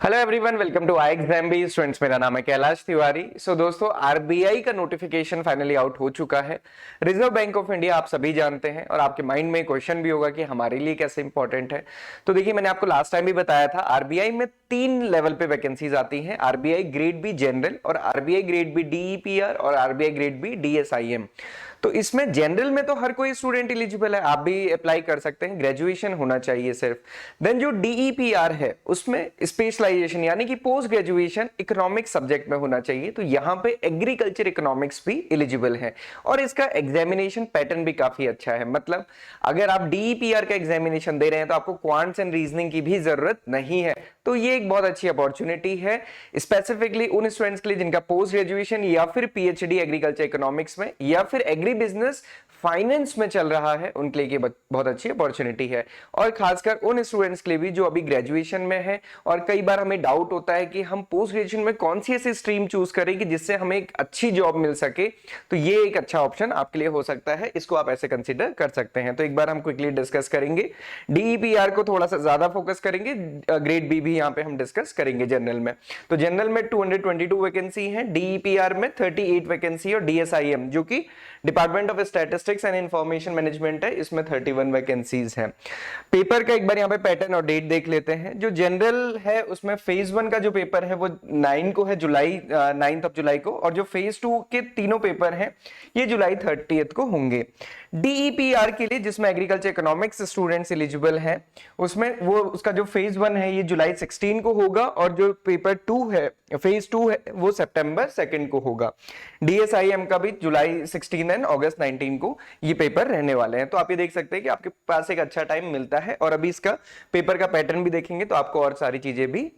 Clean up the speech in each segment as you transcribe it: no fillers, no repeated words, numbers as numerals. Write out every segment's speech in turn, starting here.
Hello everyone, welcome to I exam B students. मेरा नाम है कैलाश तिवारी। दोस्तों, आरबीआई का नोटिफिकेशन फाइनली आउट हो चुका है। रिजर्व बैंक ऑफ इंडिया आप सभी जानते हैं और आपके माइंड में क्वेश्चन भी होगा कि हमारे लिए कैसे इंपॉर्टेंट है। तो देखिए, मैंने आपको लास्ट टाइम भी बताया था, आरबीआई में 3 लेवल पे वैकेंसीज आती हैं। आरबीआई ग्रेड बी जनरल और आरबीआई ग्रेड बी डीईपीआर और आरबीआई ग्रेड बी डीएसआईएम। तो इसमें जनरल में तो हर कोई स्टूडेंट एलिजिबल है, आप भी अप्लाई कर सकते हैं, ग्रेजुएशन होना चाहिए सिर्फ। देन जो डीईपीआर है उसमें स्पेशलाइजेशन यानी कि पोस्ट ग्रेजुएशन इकोनॉमिक्स सब्जेक्ट में होना चाहिए। तो यहां पे एग्रीकल्चर इकोनॉमिक्स भी एलिजिबल है और इसका एग्जामिनेशन पैटर्न भी काफी अच्छा है। मतलब अगर आप डीईपीआर का एग्जामिनेशन दे रहे हैं तो आपको क्वांट्स एंड रीजनिंग की भी जरूरत नहीं है। तो ये एक बहुत अच्छी अपॉर्चुनिटी है स्पेसिफिकली उन स्टूडेंट्स के लिए जिनका पोस्ट ग्रेजुएशन या फिर पीएचडी एग्रीकल्चर इकोनॉमिक्स में या फिर एग्री बिजनेस फाइनेंस में चल रहा है, उनके लिए बहुत अच्छी अपॉर्चुनिटी है। और खासकर उन स्टूडेंट्स के लिए भी जो अभी ग्रेजुएशन में है और कई बार हमें डाउट होता है कि हम पोस्ट ग्रेजुएशन में कौन सी ऐसी स्ट्रीम चूज करें कि जिससे हमें एक अच्छी जॉब मिल सके। तो ये एक अच्छा ऑप्शन आपके लिए हो सकता है, इसको आप ऐसे कंसीडर कर सकते हैं। तो एक बार हम क्विकली डिस्कस करेंगे। डीईपीआर को थोड़ा सा ज्यादा फोकस करेंगे, ग्रेड बी भी यहाँ पे हम डिस्कस करेंगे जनरल में। तो जनरल में 222 वैकेंसी है, डीईपीआर में 38 वैकेंसी और डीएसआईएम जो कि department of statistics and information management है, इसमें 31 वैकेंसीज हैं। पेपर का एक बार यहाँ पे पैटर्न और डेट देख लेते हैं। जो जनरल है उसमें फेज 1 का जो पेपर है वो 9 को है, जुलाई 9 जुलाई को, और जो फेज 2 के तीनों पेपर हैं ये जुलाई 30 को होंगे। डीईपीआर के लिए जिसमें एग्रीकल्चर इकोनॉमिक्स स्टूडेंट्स एलिजिबल हैं उसमें वो उसका जो फेज 1 है ये जुलाई 16 को होगा और जो पेपर 2 है फेज 2 है वो सितंबर 2 को होगा। डीएसआईएम का भी जुलाई 16 एंड अगस्त 19 को ये पेपर रहने वाले हैं। तो आप ये देख सकते हैं कि आपके पास एक अच्छा टाइम मिलता है और अभी इसका पेपर का पैटर्न भी देखेंगे तो आपको और सारी चीजें भी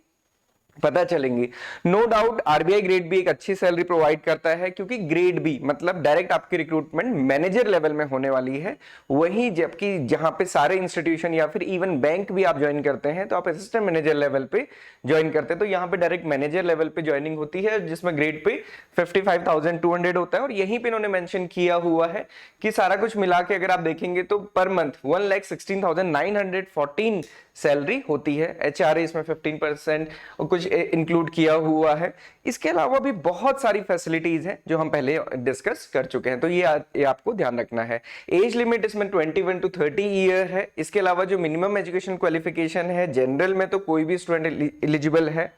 पता चलेंगी। No doubt RBI grade B एक अच्छी सैलरी प्रोवाइड करता है क्योंकि ग्रेड बी मतलब डायरेक्ट आपकी रिक्रूटमेंट मैनेजर लेवल में होने वाली है। वहीं जबकि जहां पे सारे इंस्टीट्यूशन या फिर इवन बैंक भी आप ज्वाइन करते हैं तो आप असिस्टेंट मैनेजर लेवल पे ज्वाइन करते हैं, तो यहाँ पे डायरेक्ट मैनेजर लेवल पे ज्वाइनिंग होती है जिसमें ग्रेड पे 55,200 होता है। और यहीं पे इन्होंने मेंशन किया हुआ है कि सारा कुछ मिला के अगर आप देखेंगे तो पर मंथ 1,16,914 सैलरी होती है। एचआरए इसमें 15% और कुछ इंक्लूड किया हुआ है। इसके अलावा भी बहुत सारी फैसिलिटीज हैं जो हम पहले डिस्कस कर चुके हैं, तो ये आपको ध्यान रखना है। एज लिमिट इसमें 21 to 30 ईयर है। इसके अलावा जो मिनिमम एजुकेशन क्वालिफिकेशन है जनरल में तो कोई भी स्टूडेंट एलिजिबल है,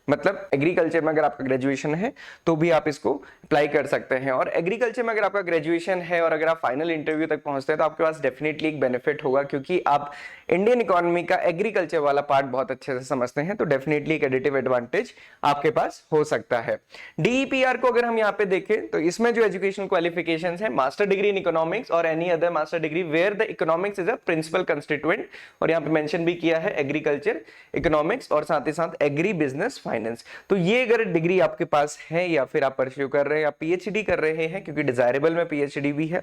मतलब एग्रीकल्चर में अगर आपका ग्रेजुएशन है तो भी आप इसको अप्लाई कर सकते हैं। और एग्रीकल्चर में अगर आपका ग्रेजुएशन है और अगर आप फाइनल इंटरव्यू तक पहुंचते हैं तो आपके पास डेफिनेटली एक बेनिफिट होगा क्योंकि आप इंडियन इकोनॉमी का एग्रीकल्चर वाला पार्ट बहुत अच्छे से समझते हैं, तो डेफिनेटली एक एडिटिव एडवांटेज आपके पास हो सकता है। डीईपीआर को अगर हम यहाँ पे देखें तो इसमें जो एजुकेशन क्वालिफिकेशंस है मास्टर डिग्री इन इकोनॉमिक्स और any other master degree where the economics is a principal constituent, और यहाँ पे मेंशन भी किया है एग्रीकल्चर इकोनॉमिक्स और साथ ही साथ एग्री बिजनेस फाइनेंस। तो ये अगर डिग्री आपके पास है या फिर आप परस्यू कर रहे हैं या पीएचडी कर रहे हैं, क्योंकि डिजायरेबल में पीएचडी भी है,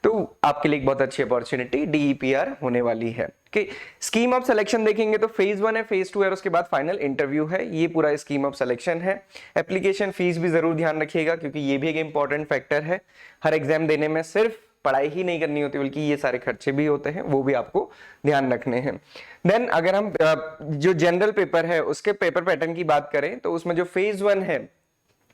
तो आपके लिए एक बहुत अच्छी अपॉर्चुनिटी डीईपीआर होने वाली है। कि स्कीम ऑफ सिलेक्शन देखेंगे तो फेज 1 है, फेज 2 है और उसके बाद फाइनल इंटरव्यू है। ये पूरा स्कीम ऑफ सिलेक्शन है। एप्लीकेशन फीस भी जरूर ध्यान रखिएगा क्योंकि ये भी एक इंपॉर्टेंट फैक्टर है। हर एग्जाम देने में सिर्फ पढ़ाई ही नहीं करनी होती बल्कि ये सारे खर्चे भी होते हैं, वो भी आपको ध्यान रखने हैं। देन अगर हम जो जनरल पेपर है उसके पेपर पैटर्न की बात करें तो उसमें जो फेज 1 है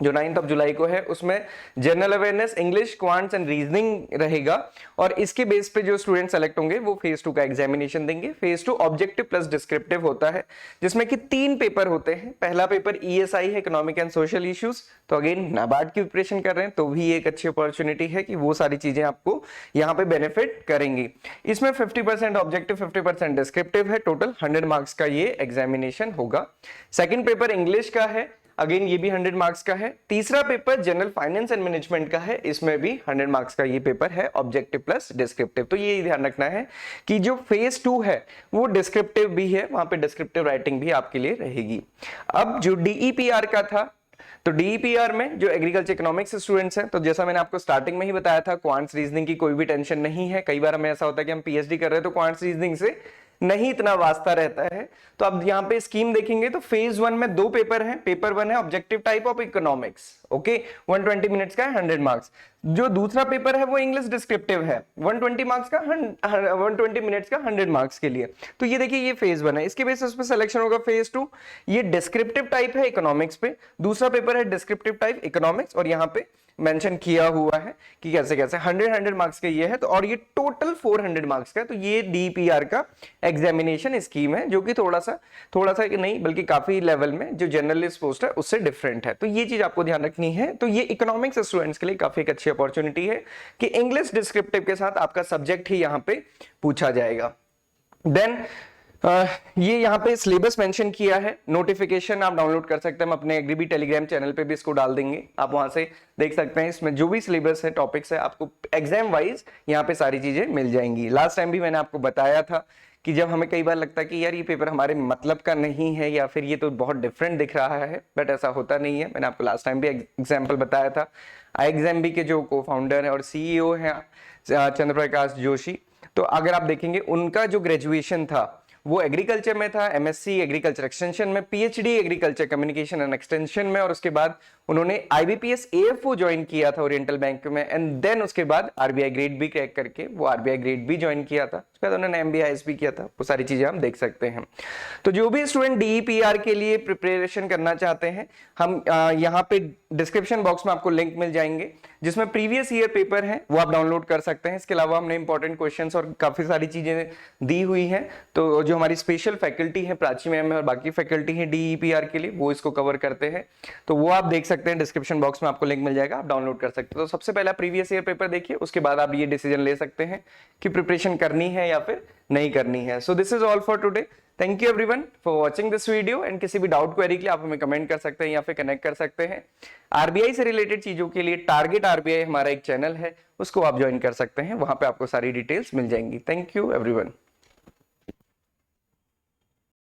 जो 9 जुलाई को है उसमें general awareness, English, quants and reasoning रहेगा और इसके बेस पे जो स्टूडेंट सेलेक्ट होंगे वो फेज 2 का एग्जामिनेशन देंगे। फेज 2 ऑब्जेक्टिव प्लस डिस्क्रिप्टिव होता है जिसमें कि 3 पेपर होते हैं। पहला पेपर ईएसआई है, इकोनॉमिक एंड सोशल इश्यूज, तो अगेन नाबार्ड की प्रिपरेशन कर रहे हैं तो भी एक अच्छी अपॉर्चुनिटी है कि वो सारी चीजें आपको यहाँ पे बेनिफिट करेंगी। इसमें 50% ऑब्जेक्टिव 50% डिस्क्रिप्टिव है, टोटल 100 मार्क्स का ये एग्जामिनेशन होगा। सेकेंड पेपर इंग्लिश का है, अगेन ये भी 100 मार्क्स का है। तीसरा paper general finance and management का है, इसमें भी 100 मार्क्स का ये पेपर है, ऑब्जेक्टिव प्लस डिस्क्रिप्टिव। तो ये ध्यान रखना है कि जो फेज 2 है वो डिस्क्रिप्टिव भी है, वहां पे डिस्क्रिप्टिव राइटिंग भी आपके लिए रहेगी। अब जो डीईपीआर का था तो डीईपीआर में जो एग्रीकल्चर इकोनॉमिक्स स्टूडेंट्स हैं, तो जैसा मैंने आपको स्टार्टिंग में ही बताया था क्वांट्स रीजनिंग की कोई भी टेंशन नहीं है। कई बार हमें ऐसा होता है कि हम पीएचडी कर रहे हैं तो क्वांट्स रीजनिंग से नहीं इतना वास्ता रहता है। तो अब यहाँ पे स्कीम देखेंगे तो फेज 1 में 2 पेपर हैं। पेपर 1 है objective type of economics, okay, 120 minutes का है, 100 मार्क्स। जो दूसरा पेपर है वो इंग्लिश डिस्क्रिप्टिव है, 120 मार्क्स का, 120 मिनट्स का, 100 मार्क्स के लिए। तो ये देखिए ये फेज 1 है, इसके बेसिस पे सिलेक्शन होगा फेज 2। ये डिस्क्रिप्टिव टाइप है इकोनॉमिक्स पे, दूसरा पेपर है डिस्क्रिप्टिव टाइप इकोनॉमिक्स, और यहाँ पे मेंशन किया हुआ है कि कैसे कैसे 100 मार्क्स के ये है। तो और ये टोटल 400 मार्क्स का। तो ये डीपीआर का एग्जामिनेशन स्कीम है, जो कि थोड़ा सा नहीं बल्कि काफी लेवल में जो जनरलिस्ट पोस्ट है उससे डिफरेंट है। तो ये चीज आपको ध्यान रखनी है। तो ये इकोनॉमिक्स स्टूडेंट्स के लिए काफी एक अच्छी अपॉर्चुनिटी है कि इंग्लिश डिस्क्रिप्टिव के साथ आपका सब्जेक्ट ही यहाँ पे पूछा जाएगा। देन ये यहाँ पे सिलेबस मेंशन किया है, नोटिफिकेशन आप डाउनलोड कर सकते हैं, हम अपने एग्रीबी टेलीग्राम चैनल पे भी इसको डाल देंगे, आप वहां से देख सकते हैं। इसमें जो भी सिलेबस है, टॉपिक्स है, आपको एग्जाम वाइज यहाँ पे सारी चीजें मिल जाएंगी। लास्ट टाइम भी मैंने आपको बताया था कि जब हमें कई बार लगता है कि यार ये पेपर हमारे मतलब का नहीं है या फिर ये तो बहुत डिफरेंट दिख रहा है, बट ऐसा होता नहीं है। मैंने आपको लास्ट टाइम भी एग्जाम्पल बताया था। iExamB के जो को फाउंडर है और CEO है चंद्रप्रकाश जोशी, तो अगर आप देखेंगे उनका जो ग्रेजुएशन था वो एग्रीकल्चर में था, MSc एग्रीकल्चर एक्सटेंशन में, PhD agriculture communication and extension में, और उसके बाद उन्होंने IBPS AFO ज्वाइन किया था ओरिएंटल बैंक में, एंड देन उसके बाद RBI ग्रेड भी क्रैक करके वो RBI ग्रेड भी ज्वाइन किया था। उसके बाद उन्होंने MBA ISB किया था। वो सारी चीजें हम देख सकते हैं। तो जो भी स्टूडेंट DEPR के लिए प्रिपरेशन करना चाहते हैं, हम यहाँ पे डिस्क्रिप्शन बॉक्स में आपको लिंक मिल जाएंगे जिसमें प्रीवियस ईयर पेपर है वो आप डाउनलोड कर सकते हैं। इसके अलावा हमने इंपॉर्टेंट क्वेश्चंस और काफी सारी चीजें दी हुई हैं। तो जो हमारी स्पेशल फैकल्टी है, प्राची मैम और बाकी फैकल्टी है DEPR के लिए, वो इसको कवर करते हैं। तो वो आप देख सकते हैं, डिस्क्रिप्शन बॉक्स में आपको लिंक मिल जाएगा, आप डाउनलोड कर सकते हो। तो सबसे पहला प्रीवियस ईयर पेपर देखिए, उसके बाद आप ये डिसीजन ले सकते हैं कि प्रिपरेशन करनी है या फिर नहीं करनी है। So this is all for today. Thank you everyone for watching this video, and किसी भी डाउट क्वेरी के लिए आप हमें कमेंट कर सकते हैं या फिर कनेक्ट कर सकते हैं। RBI से रिलेटेड चीजों के लिए टारगेट RBI हमारा एक चैनल है, उसको आप ज्वाइन कर सकते हैं, वहां पे आपको सारी डिटेल्स मिल जाएंगी। Thank you everyone.